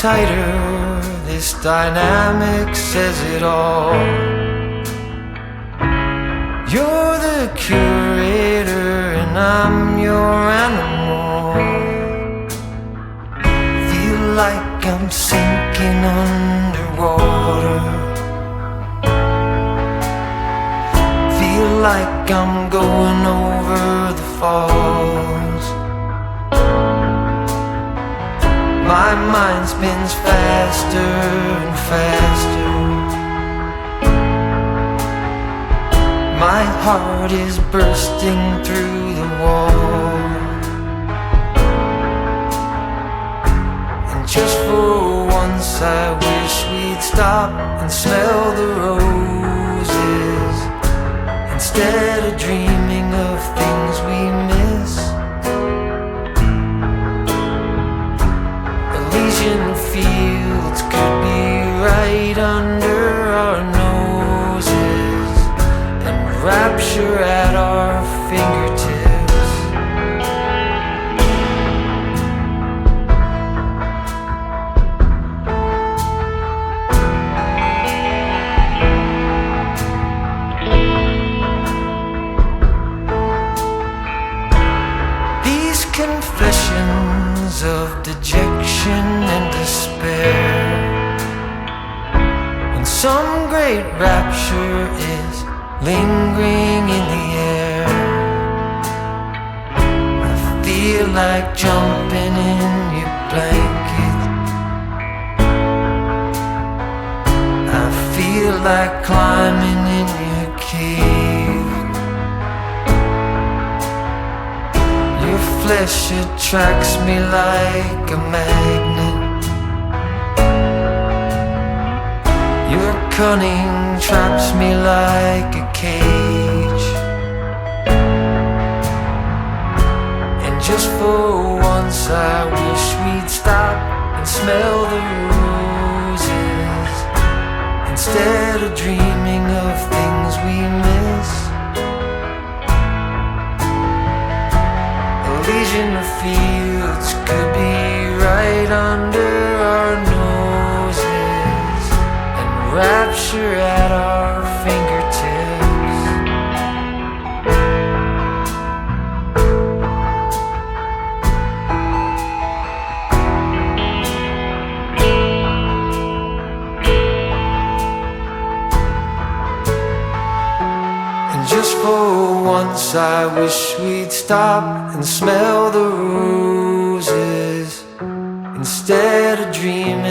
tighter, this dynamic says it all. You're the curator and I'm your animal. Feel like I'm sinking underwater. Feel like I'm going over the falls. My mind spins faster and faster. My heart is bursting through the wall. And just for once I wish we'd stop and smell the roses, instead of dreaming of things we miss. Elysian fields could be right under our noses, and rapture at our fingertips. These confessions of dejection and despair, when some great rapture is lingering in the air, I feel like jumping in your blanket. I feel like climbing in your cave. Your flesh attracts me like a magnet. Your cunning traps me like a cage. And just for once I wish we'd stop and smell the roses, instead of dreaming of things we miss. Elysian fields could be right under our noses, and rapture at our fingertips. And just for once I wish we'd stop and smell the roses, instead of dreaming